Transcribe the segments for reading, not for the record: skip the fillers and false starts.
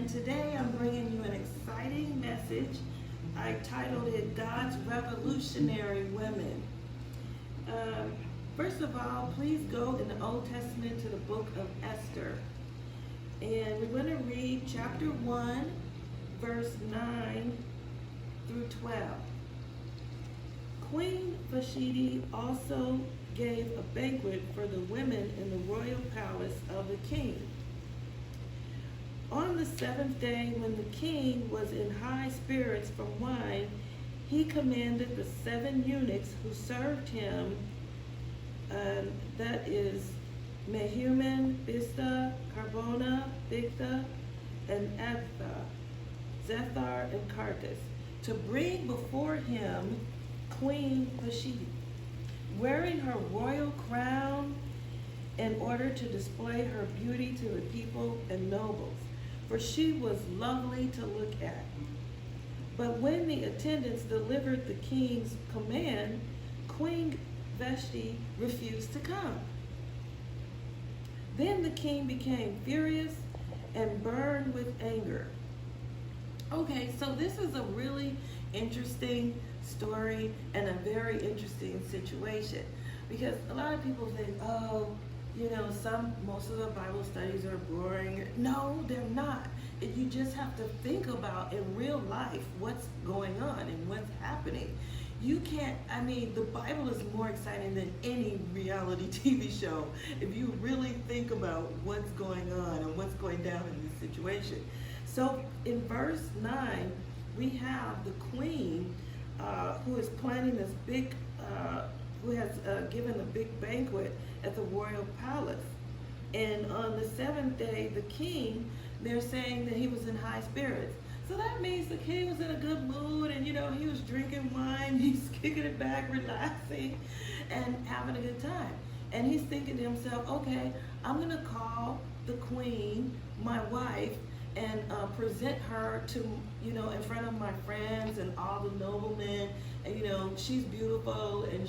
and today I'm bringing you an exciting message. I titled it God's Revolutionary Women. Um, First of all, please go in the Old Testament to the book of Esther. And we're going to read chapter 1, verse 9 through 12. Queen Vashti also gave a banquet for the women in the royal palace of the king. On the seventh day, when the king was in high spirits from wine, he commanded the 7 eunuchs who served him, that is Mehuman, Biztha, Carbona, Bigtha, and Abtha, Zethar, and Cartus, to bring before him Queen Vashti, wearing her royal crown in order to display her beauty to the people and nobles, for she was lovely to look at. But when the attendants delivered the king's command, Queen Vashti refused to come. Then the king became furious and burned with anger. Okay, so this is a really interesting story and a very interesting situation, because a lot of people think, oh, most of the Bible studies are boring. No, they're not. You just have to think about in real life what's going on and what's happening. You can't, the Bible is more exciting than any reality TV show if you really think about what's going on and what's going down in this situation. So in verse 9, we have the queen who is planning this big, who has given a big banquet at the royal palace. And on the 7th day, the king, they're saying that he was in high spirits. So that means the king was in a good mood, and he was drinking wine, he's kicking it back, relaxing, and having a good time. And he's thinking to himself, okay, I'm gonna call the queen, my wife, and present her to, in front of my friends and all the noblemen, and she's beautiful, and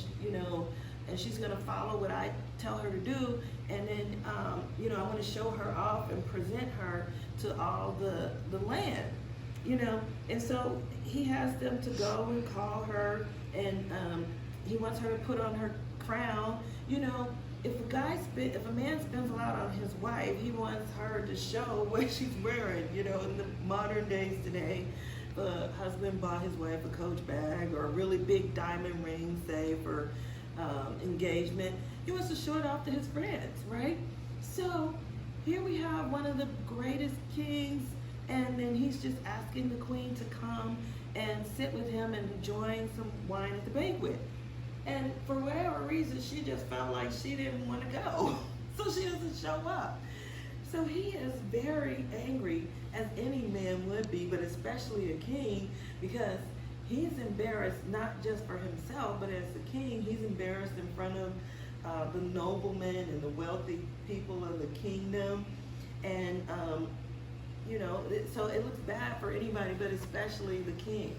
and she's gonna follow what I tell her to do, and then I want to show her off and present her to all the land, and so he has them to go and call her, and he wants her to put on her crown. If a man spends a lot on his wife, he wants her to show what she's wearing. In the modern days today, the husband bought his wife a Coach bag or a really big diamond ring, say, for engagement. He wants to show it off to his friends, right? So here we have one of the greatest kings, and then he's just asking the queen to come and sit with him and enjoying some wine at the banquet. And for whatever reason, she just felt like she didn't want to go. So she doesn't show up. So he is very angry, as any man would be, but especially a king, because he's embarrassed not just for himself, but as the king, he's embarrassed in front of the noblemen and the wealthy people of the kingdom. And, so it looks bad for anybody, but especially the king.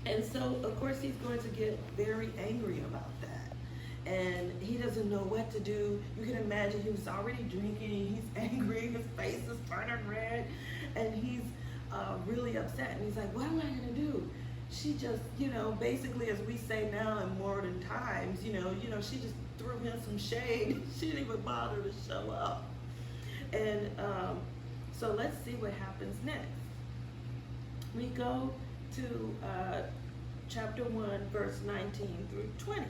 And so, of course, he's going to get very angry about that. And he doesn't know what to do. You can imagine he was already drinking. He's angry. His face is turning red. And he's really upset. And he's like, what am I going to do? She just, basically, as we say now in modern times, she just threw him some shade. She didn't even bother to show up. And so let's see what happens next. We go to chapter 1, verse 19 through 20.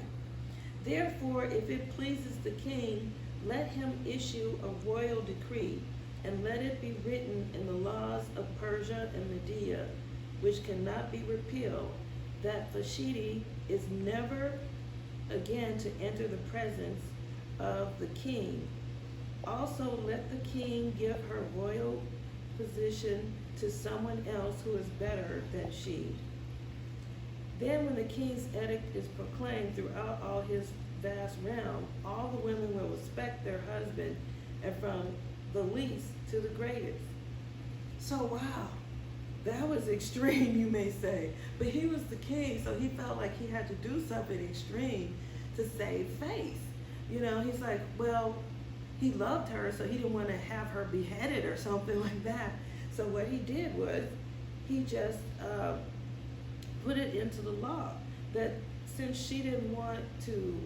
Therefore, if it pleases the king, let him issue a royal decree, and let it be written in the laws of Persia and Media, which cannot be repealed, that Vashti is never again to enter the presence of the king. Also, let the king give her royal position to someone else who is better than she. Then when the king's edict is proclaimed throughout all his vast realm, all the women will respect their husband, and from the least to the greatest. So wow, that was extreme, you may say. But he was the king, so he felt like he had to do something extreme to save face. He's like, well, he loved her, so he didn't want to have her beheaded or something like that. So what he did was he just put it into the law that since she didn't want to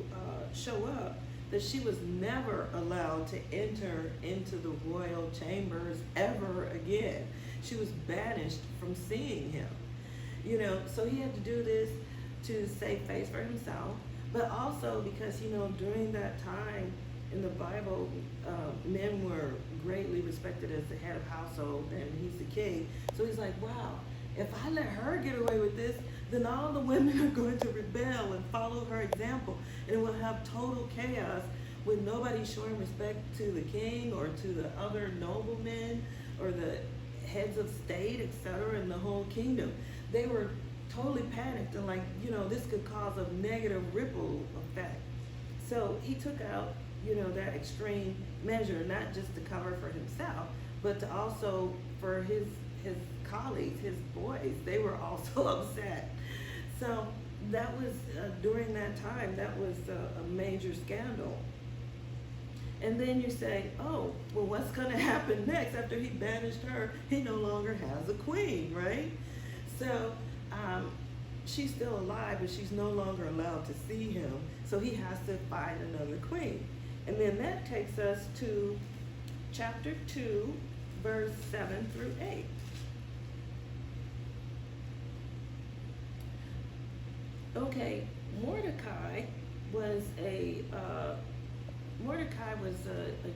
show up, that she was never allowed to enter into the royal chambers ever again. She was banished from seeing him. You know, so he had to do this to save face for himself, but also because, you know, during that time in the Bible, men were greatly respected as the head of household, and he's the king. So he's like, wow, if I let her get away with this, then all the women are going to rebel and follow her example, and we'll have total chaos with nobody showing respect to the king or to the other noblemen or the heads of state, etc., in the whole kingdom. They were totally panicked and like, you know, this could cause a negative ripple effect. So he took out, you know, that extreme measure, not just to cover for himself, but to also for his colleagues, his boys. They were also upset. So that was, during that time, that was a major scandal. And then you say, oh, well, what's going to happen next? After he banished her, he no longer has a queen, right? So she's still alive, but she's no longer allowed to see him. So he has to find another queen. And then that takes us to chapter 2, verse 7 through 8. Okay, Mordecai was a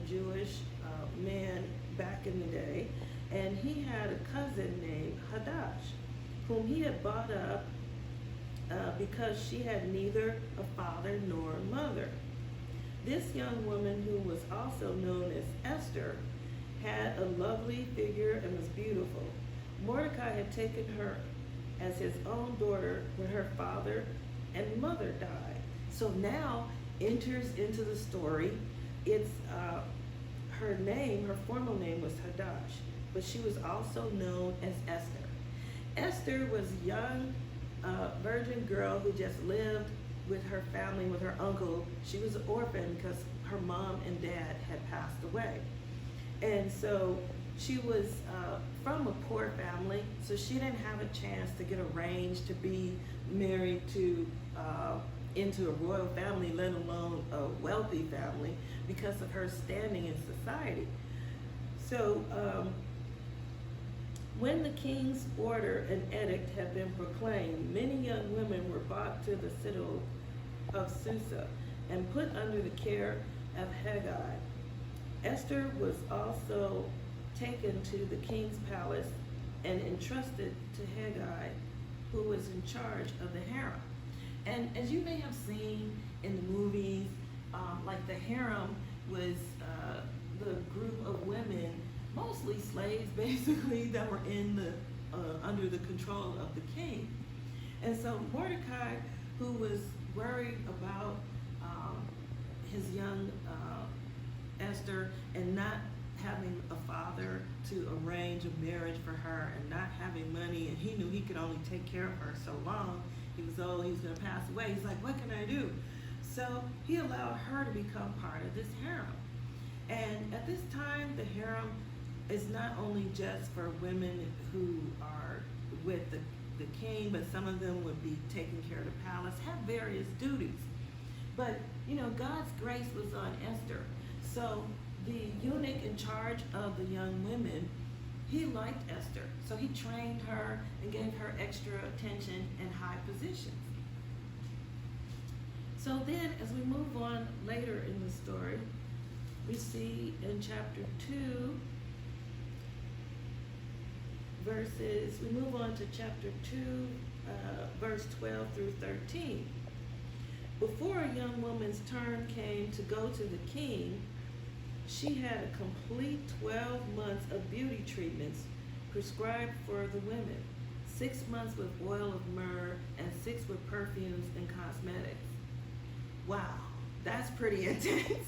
Jewish man back in the day, and he had a cousin named Hadash, whom he had brought up because she had neither a father nor a mother. This young woman, who was also known as Esther, had a lovely figure and was beautiful. Mordecai had taken her as his own daughter when her father and mother died. So now enters into the story. It's her name, her formal name was Hadash, but she was also known as Esther. Esther was a young virgin girl who just lived with her family, with her uncle. She was an orphan because her mom and dad had passed away. And so she was from a poor family, so she didn't have a chance to get arranged to be married to into a royal family, let alone a wealthy family, because of her standing in society. So when the king's order and edict had been proclaimed, many young women were brought to the citadel of Susa and put under the care of Hegai. Esther was also taken to the king's palace and entrusted to Hegai, who was in charge of the harem. And as you may have seen in the movies, like the harem was the group of women, mostly slaves basically, that were in the under the control of the king. And so Mordecai, who was worried about his young Esther and not having a father to arrange a marriage for her and not having money, and he knew he could only take care of her so long. He was old, he was going to pass away. He's like, what can I do? So he allowed her to become part of this harem. And at this time, the harem is not only just for women who are with the king, but some of them would be taking care of the palace, have various duties. But, you know, God's grace was on Esther. So the eunuch in charge of the young women, he liked Esther. So he trained her and gave her extra attention and high positions. So then, as we move on later in the story, we see in chapter 2, we move on to chapter 2, verse 12 through 13. Before a young woman's turn came to go to the king, she had a complete 12 months of beauty treatments prescribed for the women, 6 months with oil of myrrh and 6 with perfumes and cosmetics. Wow, that's pretty intense.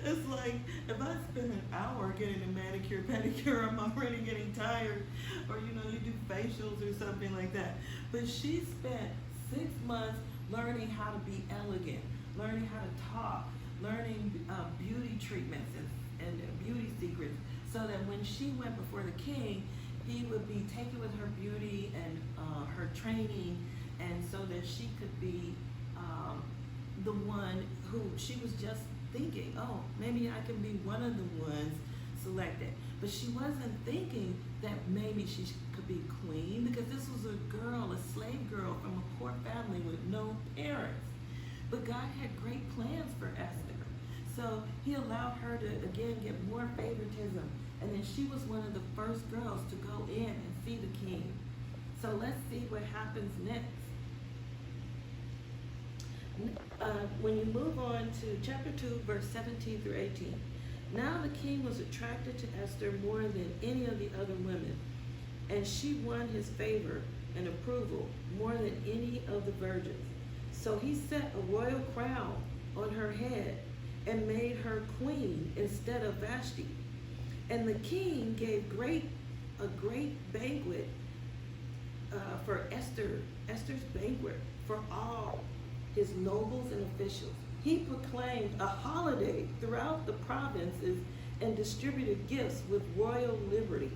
It's like, if I spend an hour getting a manicure, pedicure, I'm already getting tired. Or, you know, you do facials or something like that. But she spent 6 months learning how to be elegant, learning how to talk, learning beauty treatments and beauty secrets, so that when she went before the king, he would be taken with her beauty and her training, and so that she could be the one who she was just thinking, oh, maybe I can be one of the ones selected. But she wasn't thinking that maybe she could be queen, because this was a girl, a slave girl from a poor family with no parents. But God had great plans for Esther. So he allowed her to, again, get more favoritism. And then she was one of the first girls to go in and see the king. So let's see what happens next. When you move on to chapter 2, verse 17 through 18. Now the king was attracted to Esther more than any of the other women, and she won his favor and approval more than any of the virgins. So he set a royal crown on her head and made her queen instead of Vashti. And the king gave a great banquet for Esther's banquet for all his nobles and officials. He proclaimed a holiday throughout the provinces and distributed gifts with royal liberty.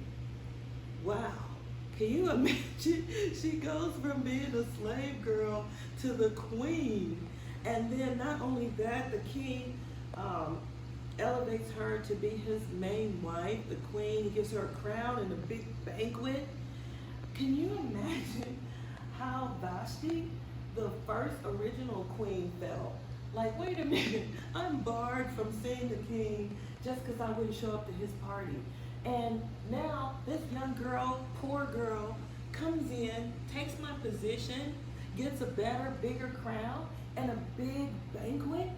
Wow. Can you imagine? She goes from being a slave girl to the queen. And then not only that, the king elevates her to be his main wife, the queen. He gives her a crown and a big banquet. Can you imagine how Vashti, the first original queen, felt? Like, wait a minute, I'm barred from seeing the king just because I wouldn't show up to his party. And now this young girl, poor girl, comes in, takes my position, gets a better, bigger crown, and a big banquet.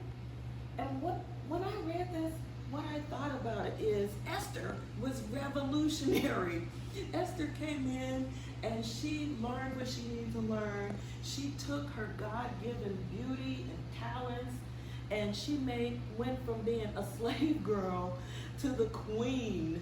And when I read this, what I thought about it is Esther was revolutionary. Esther came in and she learned what she needed to learn. She took her God-given beauty and talents, and she went from being a slave girl to the queen.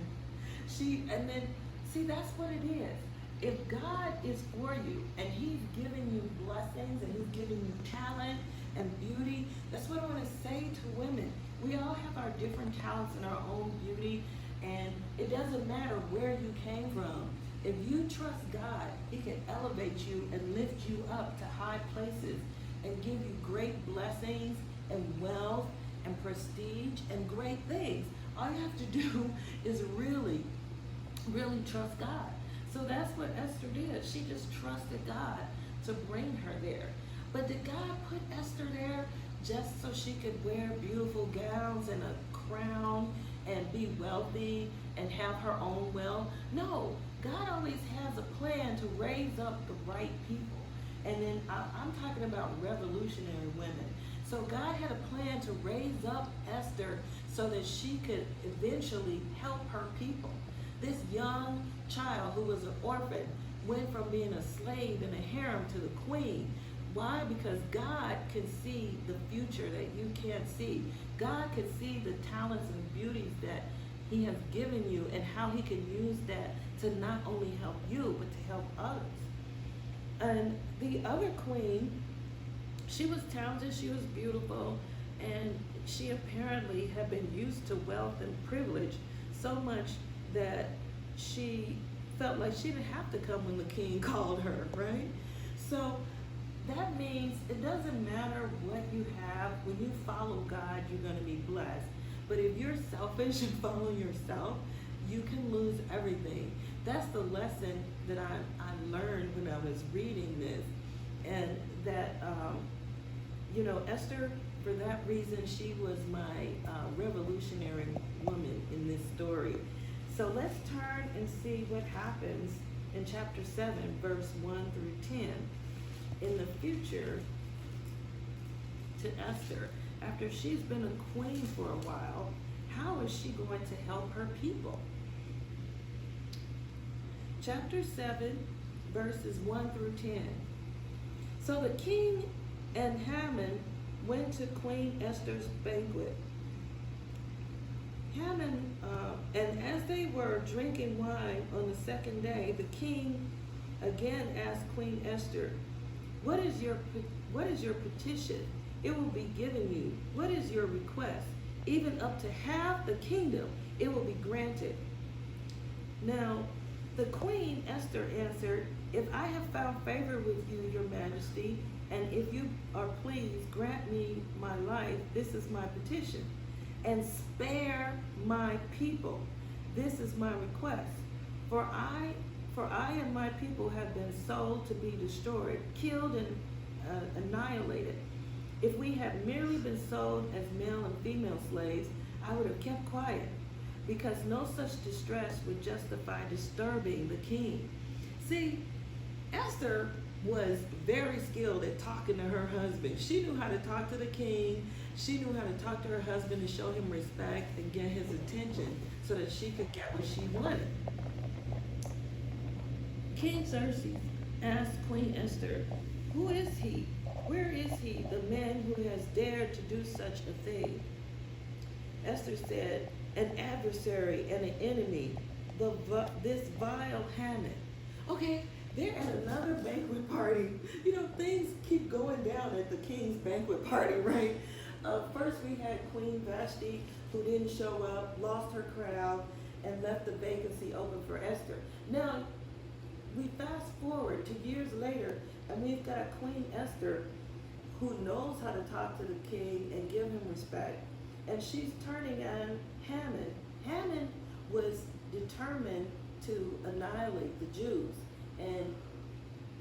And then, see, that's what it is. If God is for you and he's giving you blessings and he's giving you talent and beauty, that's what I want to say to women. We all have our different talents and our own beauty, and it doesn't matter where you came from. If you trust God, he can elevate you and lift you up to high places and give you great blessings and wealth and prestige and great things. All you have to do is really, really trust God. So that's what Esther did. She just trusted God to bring her there. But did God put Esther there just so she could wear beautiful gowns and a crown and be wealthy and have her own wealth? No, God always has a plan to raise up the right people. And then I'm talking about revolutionary women. So God had a plan to raise up Esther so that she could eventually help her people. This young child who was an orphan went from being a slave in a harem to the queen. Why? Because God can see the future that you can't see. God can see the talents and beauties that he has given you and how he can use that to not only help you, but to help others. And the other queen, she was talented, she was beautiful, and she apparently had been used to wealth and privilege so much that she felt like she didn't have to come when the king called her, right? So that means it doesn't matter what you have. When you follow God, you're going to be blessed. But if you're selfish and follow yourself, you can lose everything. That's the lesson that I learned when I was reading this. And that, Esther, for that reason, she was my revolutionary woman in this story. So let's turn and see what happens in chapter 7, verse 1 through 10. In the future, to Esther, after she's been a queen for a while, how is she going to help her people? Chapter 7, verses 1 through 10. So the king and Haman went to Queen Esther's banquet. And as they were drinking wine on the second day, the king again asked Queen Esther, What is your petition? It will be given you. What is your request? Even up to half the kingdom, it will be granted. Now, The queen, Esther, answered, "If I have found favor with you, your majesty, and if you are pleased, grant me my life, this is my petition, and spare my people. This is my request. For I and my people have been sold to be destroyed, killed, and annihilated. If we had merely been sold as male and female slaves, I would have kept quiet, because no such distress would justify disturbing the king." See, Esther was very skilled at talking to her husband. She knew how to talk to the king. She knew how to talk to her husband and show him respect and get his attention so that she could get what she wanted. King Xerxes asked Queen Esther, "Who is he? Where is he, the man who has dared to do such a thing?" Esther said, "An adversary and an enemy, this vile Haman." Okay, they're at another banquet party. You know, things keep going down at the king's banquet party, right? First we had Queen Vashti, who didn't show up, lost her crowd, and left the vacancy open for Esther. Now, we fast forward to years later, and we've got Queen Esther, who knows how to talk to the king and give him respect. And she's turning on Haman. Haman was determined to annihilate the Jews and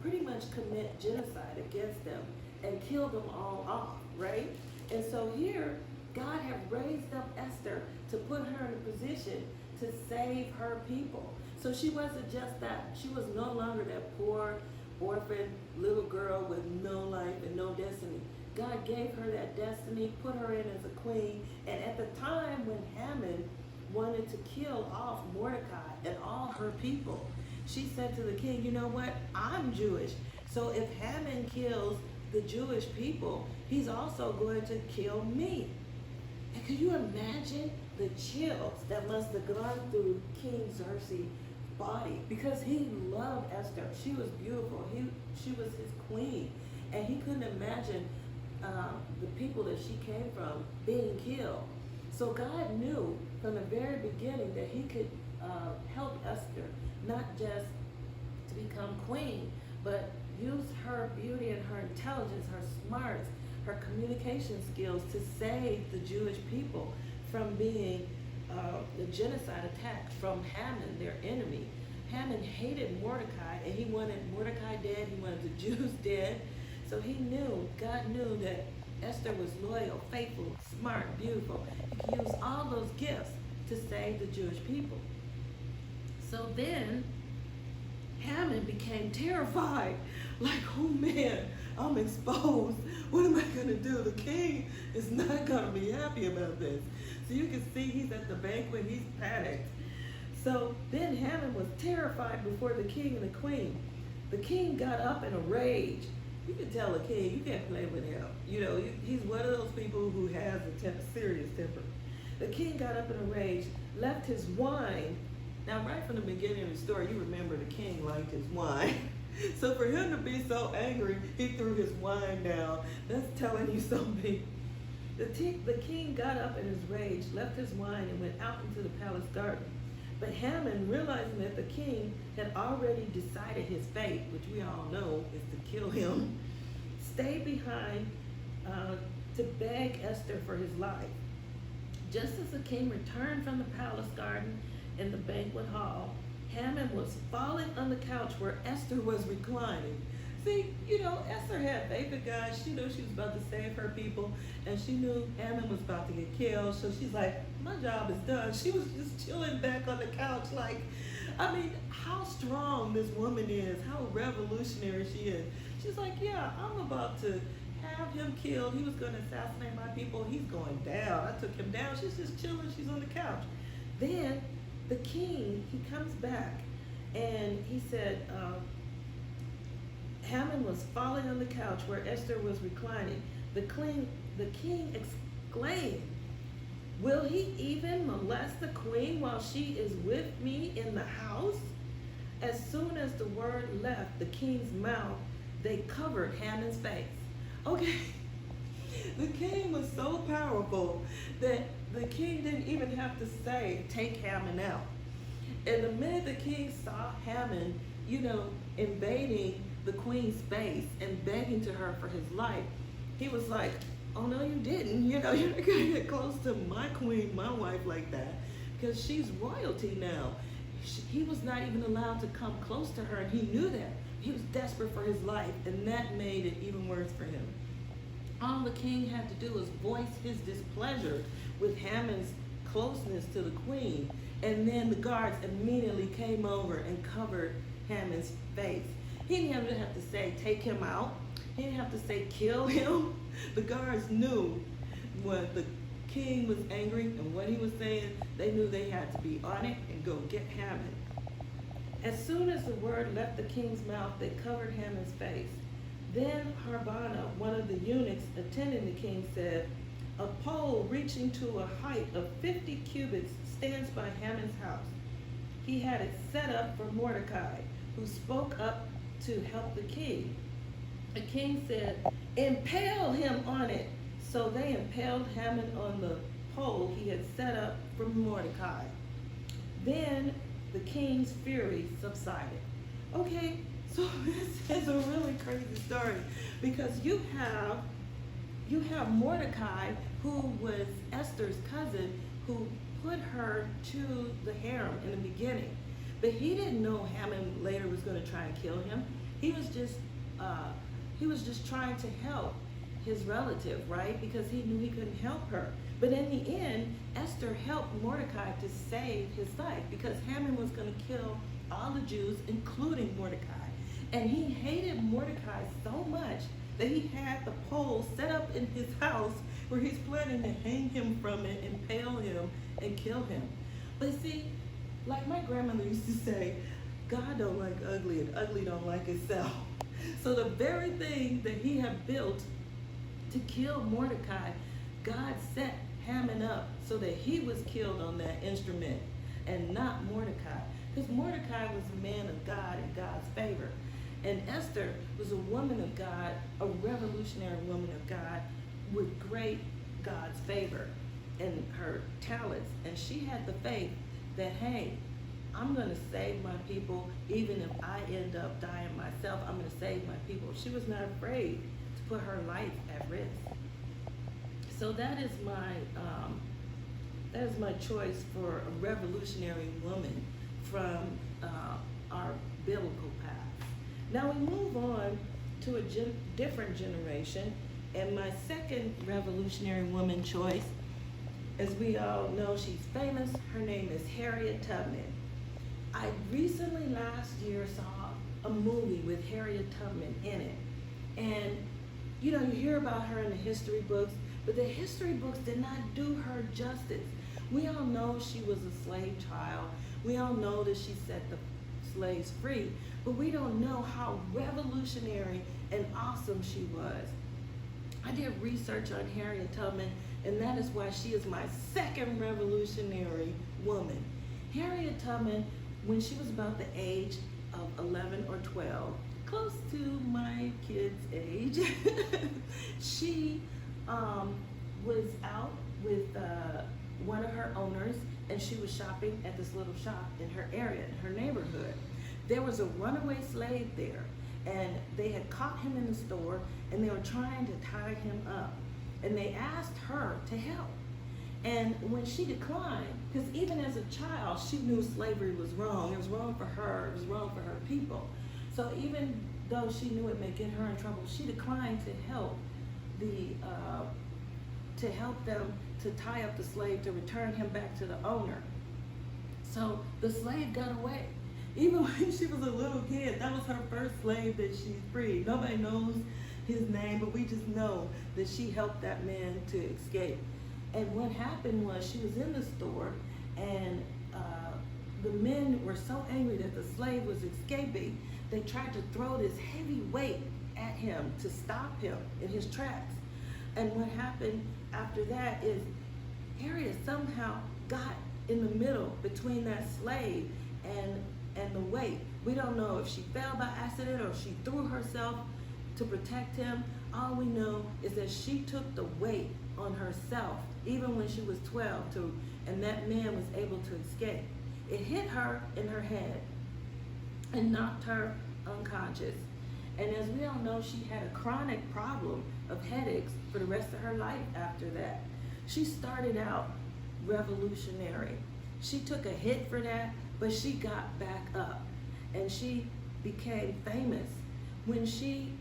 pretty much commit genocide against them and kill them all off, right? And so here, God had raised up Esther to put her in a position to save her people. So she wasn't just that. She was no longer that poor, orphan little girl with no life and no destiny. God gave her that destiny, put her in as a queen. And at the time when Haman wanted to kill off Mordecai and all her people, she said to the king, "You know what? I'm Jewish. So if Haman kills the Jewish people, he's also going to kill me." And could you imagine the chills that must have gone through King Xerxes' body? Because he loved Esther. She was beautiful. She was his queen. And he couldn't imagine the people that she came from being killed. So God knew from the very beginning that he could help Esther, not just to become queen, but use her beauty and her intelligence, her smarts, her communication skills to save the Jewish people from being the genocide attack from Haman, their enemy. Haman hated Mordecai, and he wanted Mordecai dead. He wanted the Jews dead. So he knew, God knew that Esther was loyal, faithful, smart, beautiful. He could use all those gifts to save the Jewish people. So then Haman became terrified. Like, oh man, I'm exposed. What am I going to do? The king is not going to be happy about this. So you can see he's at the banquet, he's panicked. So then Haman was terrified before the king and the queen. The king got up in a rage. You can tell the king, you can't play with him. You know, he's one of those people who has a serious temper. The king got up in a rage, left his wine. Now, right from the beginning of the story, you remember the king liked his wine. So for him to be so angry, he threw his wine down. That's telling you something. The king got up in his rage, left his wine, and went out into the palace garden. But Haman, realizing that the king had already decided his fate, which we all know is to kill him, stayed behind to beg Esther for his life. Just as the king returned from the palace garden in the banquet hall, Haman was falling on the couch where Esther was reclining. See, you know, Esther had faith in God. She knew she was about to save her people, and she knew Haman was about to get killed. So she's like, my job is done. She was just chilling back on the couch like, I mean, how strong this woman is, how revolutionary she is. She's like, yeah, I'm about to have him killed. He was going to assassinate my people. He's going down. I took him down. She's just chilling. She's on the couch. Then the king, he comes back, and he said, Haman was falling on the couch where Esther was reclining. The king exclaimed, will he even molest the queen while she is with me in the house? As soon as the word left the king's mouth, they covered Haman's face. Okay, the king was so powerful that the king didn't even have to say, take Haman out. And the minute the king saw Haman, invading the queen's space and begging to her for his life, he was like, oh no, you didn't. You're not gonna get close to my queen, my wife like that, because she's royalty now. He was not even allowed to come close to her, and he knew that. He was desperate for his life, and that made it even worse for him. All the king had to do was voice his displeasure with Haman's closeness to the queen, and then the guards immediately came over and covered Haman's face. He didn't even have to say, take him out. He didn't have to say, kill him. The guards knew when the king was angry and what he was saying. They knew they had to be on it and go get Haman. As soon as the word left the king's mouth, they covered Haman's face. Then Harbona, one of the eunuchs attending the king, said, a pole reaching to a height of 50 cubits stands by Haman's house. He had it set up for Mordecai, who spoke up to help the king. The king said, impale him on it. So they impaled Haman on the pole he had set up for Mordecai. Then the king's fury subsided. Okay, so this is a really crazy story, because you have Mordecai, who was Esther's cousin, who put her to the harem in the beginning. But he didn't know Haman later was going to try and kill him. He was just trying to help his relative, right? Because he knew he couldn't help her. But in the end, Esther helped Mordecai to save his life, because Haman was going to kill all the Jews, including Mordecai. And he hated Mordecai so much that he had the pole set up in his house where he's planning to hang him from it, impale him, and kill him. But see, like my grandmother used to say, God don't like ugly, and ugly don't like itself. So the very thing that he had built to kill Mordecai, God set Haman up so that he was killed on that instrument and not Mordecai. Because Mordecai was a man of God and God's favor. And Esther was a woman of God, a revolutionary woman of God with great God's favor and her talents. And she had the faith that, hey, I'm going to save my people. Even if I end up dying myself, I'm going to save my people. She was not afraid to put her life at risk. So that is my choice for a revolutionary woman from our biblical path. Now we move on to a different generation, and my second revolutionary woman choice, as we all know, she's famous. Her name is Harriet Tubman. I recently last year saw a movie with Harriet Tubman in it, and you hear about her in the history books, but the history books did not do her justice. We all know she was a slave child. We all know that she set the slaves free, but we don't know how revolutionary and awesome she was. I did research on Harriet Tubman, and that is why she is my second revolutionary woman. Harriet Tubman, when she was about the age of 11 or 12, close to my kid's age, she was out with one of her owners, and she was shopping at this little shop in her area, in her neighborhood. There was a runaway slave there, and they had caught him in the store, and they were trying to tie him up. And they asked her to help. And when she declined, because even as a child, she knew slavery was wrong. It was wrong for her. It was wrong for her people. So even though she knew it may get her in trouble, she declined to help them to tie up the slave, to return him back to the owner. So the slave got away. Even when she was a little kid, that was her first slave that she freed. Nobody knows his name, but we just know that she helped that man to escape. And what happened was, she was in the store, and the men were so angry that the slave was escaping, they tried to throw this heavy weight at him to stop him in his tracks. And what happened after that is Harriet somehow got in the middle between that slave and the weight. We don't know if she fell by accident or she threw herself to protect him. All we know is that she took the weight on herself, even when she was 12, and that man was able to escape. It hit her in her head and knocked her unconscious. And as we all know, she had a chronic problem of headaches for the rest of her life after that. She started out revolutionary. She took a hit for that, but she got back up and she became famous. When she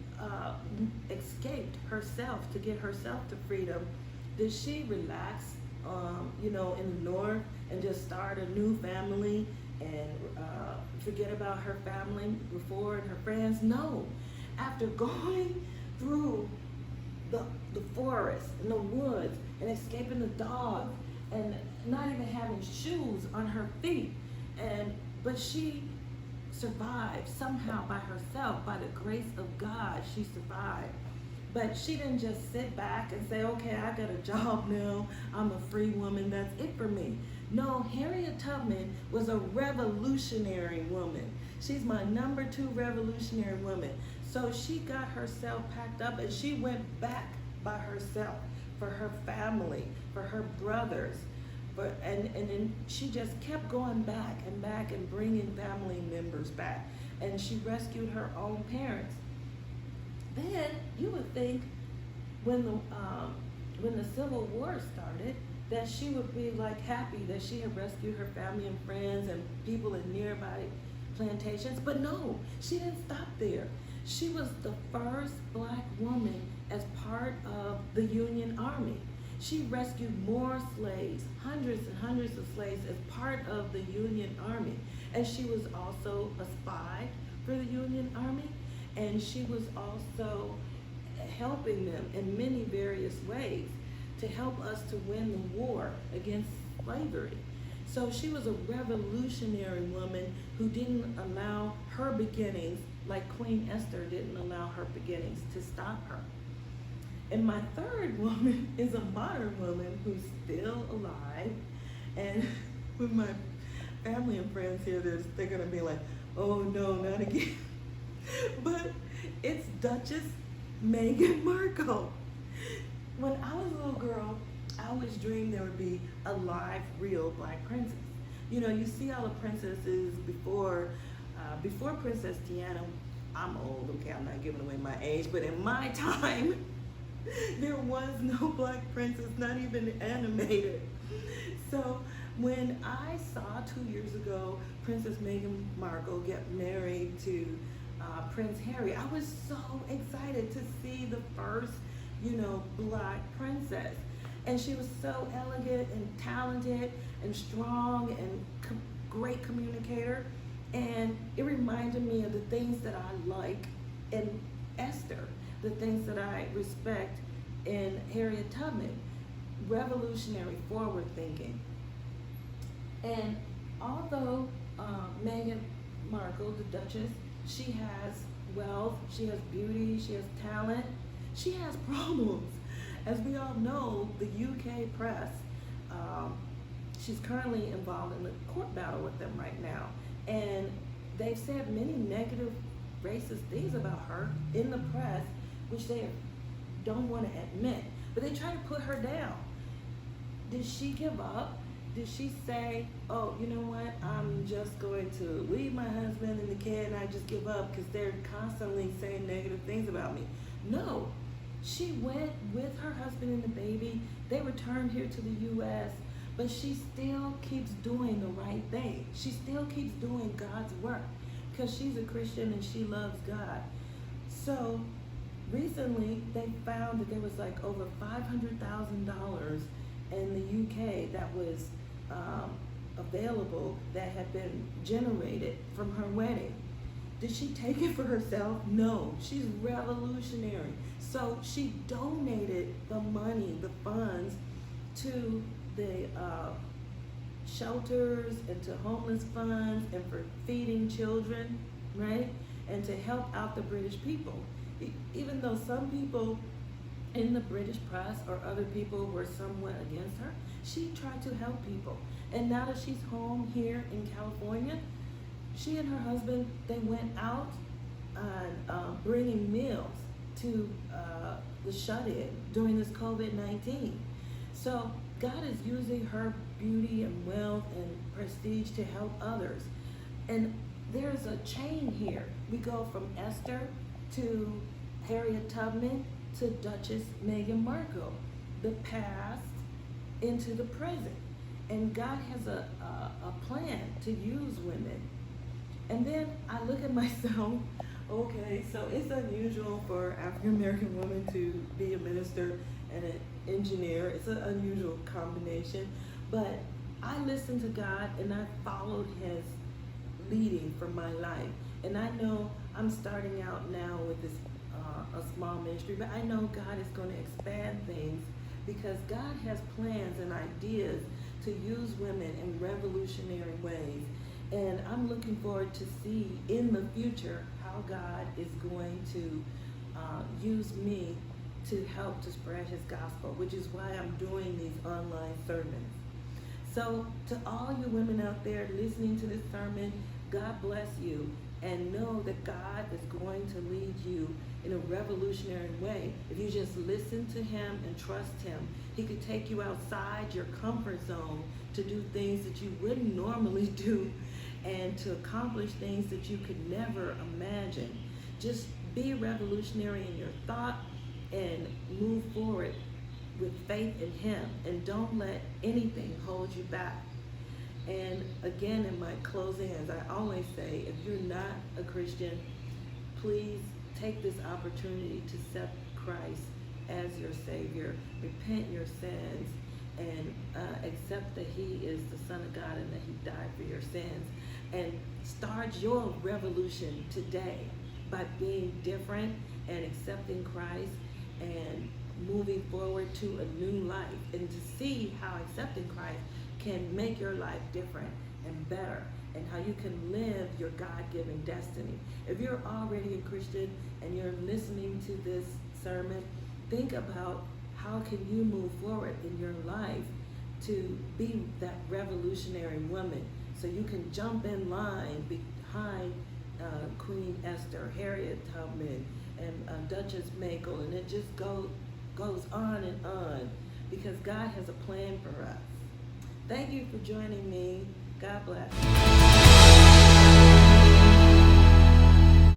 escaped herself to get herself to freedom, did she relax, in the north and just start a new family and forget about her family before and her friends? No. After going through the forest and the woods and escaping the dogs and not even having shoes on her feet, but she survived somehow by herself. By the grace of God, she survived. But she didn't just sit back and say, okay, I got a job now, I'm a free woman, that's it for me. No, Harriet Tubman was a revolutionary woman. She's my number 2 revolutionary woman. So she got herself packed up and she went back by herself for her family, for her brothers. And then she just kept going back and bringing family members back. And she rescued her own parents. Then you would think when the Civil War started that she would be like happy that she had rescued her family and friends and people in nearby plantations. But no, she didn't stop there. She was the first black woman as part of the Union Army. She rescued more slaves, hundreds and hundreds of slaves as part of the Union Army. And she was also a spy for the Union Army. And she was also helping them in many various ways to help us to win the war against slavery. So she was a revolutionary woman who didn't allow her beginnings, like Queen Esther didn't allow her beginnings, to stop her. And my third woman is a modern woman who's still alive. And with my family and friends here, they're going to be like, oh no, not again. But it's Duchess Meghan Markle. When I was a little girl, I always dreamed there would be a live, real black princess. You see all the princesses before Princess Diana. I'm old, okay, I'm not giving away my age, but in my time, there was no black princess, not even animated. So when I saw 2 years ago Princess Meghan Markle get married to Prince Harry, I was so excited to see the first, black princess. And she was so elegant and talented and strong and great communicator. And it reminded me of the things that I like in Esther, the things that I respect in Harriet Tubman, revolutionary, forward thinking. And although Meghan Markle, the Duchess, she has wealth, she has beauty, she has talent, she has problems. As we all know, the UK press, she's currently involved in a court battle with them right now. And they've said many negative, racist things about her in the press, which they don't want to admit. But they try to put her down. Did she give up? Did she say, oh, you know what, I'm just going to leave my husband and the kid and I just give up because they're constantly saying negative things about me? No. She went with her husband and the baby. They returned here to the U.S., but she still keeps doing the right thing. She still keeps doing God's work because she's a Christian and she loves God. So recently they found that there was like over $500,000 in the UK that was available, that had been generated from her wedding. Did she take it for herself? No. She's revolutionary. So she donated the money, the funds, to the shelters and to homeless funds and for feeding children, right? And to help out the British people. Even though some people in the British press or other people were somewhat against her, she tried to help people. And now that she's home here in California, she and her husband, they went out bringing meals to the shut-in during this COVID-19. So God is using her beauty and wealth and prestige to help others. And there's a chain here. We go from Esther to Harriet Tubman to Duchess Meghan Markle, the past into the present. And God has a plan to use women. And then I look at myself, okay, so it's unusual for African American women to be a minister and an engineer. It's an unusual combination. But I listened to God and I followed his leading for my life. And I know I'm starting out now with this a small ministry, but I know God is going to expand things because God has plans and ideas to use women in revolutionary ways. And I'm looking forward to see in the future how God is going to use me to help to spread his gospel, which is why I'm doing these online sermons. So to all you women out there listening to this sermon, God bless you, and know that God is going to lead you in a revolutionary way. If you just listen to him and trust him, he could take you outside your comfort zone to do things that you wouldn't normally do and to accomplish things that you could never imagine. Just be revolutionary in your thought and move forward with faith in him, and don't let anything hold you back. And again, in my closing, as I always say, if you're not a Christian, please take this opportunity to accept Christ as your Savior, repent your sins, and accept that he is the Son of God and that he died for your sins. And start your revolution today by being different and accepting Christ and moving forward to a new life, and to see how accepting Christ can make your life different and better, and how you can live your God-given destiny. If you're already a Christian and you're listening to this sermon, think about how can you move forward in your life to be that revolutionary woman, so you can jump in line behind Queen Esther, Harriet Tubman, and Duchess Meghan, and it just goes on and on, because God has a plan for us. Thank you for joining me. God bless.